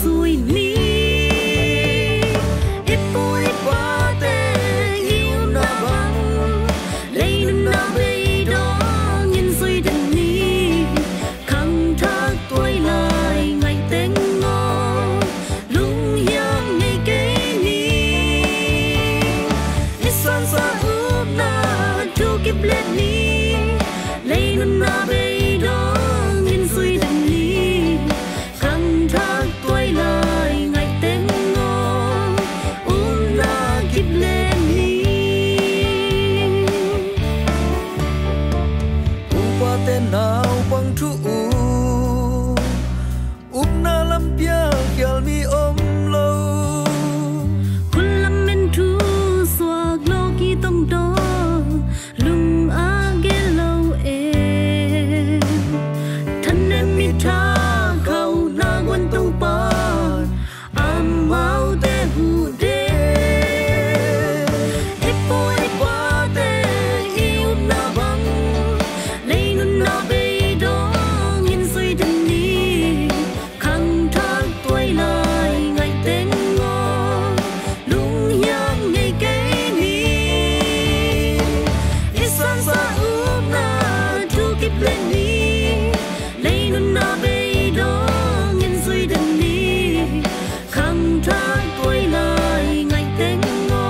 xuôi ní ít bôi qua tê yêu na băng lấy na bê đó nhìn xuôi đừng ní khăng thác tuổi lại ngày tên ngô lung hiang ngày kế ní ít san xa ướp na thu kiếp lên ní lấy na bê đó nhìn xuôi đừng ní khăng thác tuổi lại ngày tên ngô na kiếp lên ní qua tên nào bằng thu na lam pia khial mi om lâu kulam men thu swag lo ki tong do lung a ge lo e than nem mi tha khâu na gon tong pa am mau te hu de e poi qua te yêu na bang lấy nun na be do nhìn suy đừng đi khăng thác tuổi lại ngày tên ngô lung hiang ngày kế ní ít san xa ướp na thu kiếp lên ní lấy nun na be đó nhìn suy đừng đi khăng thác tuổi lại ngày tên ngô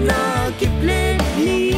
na kiếp lên ní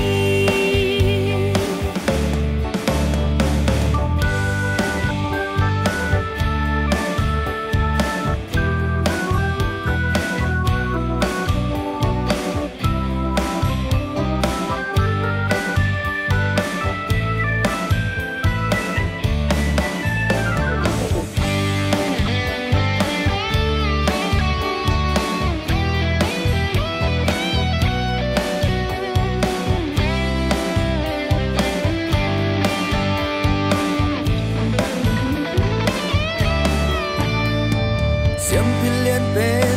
xiêm pin liên bên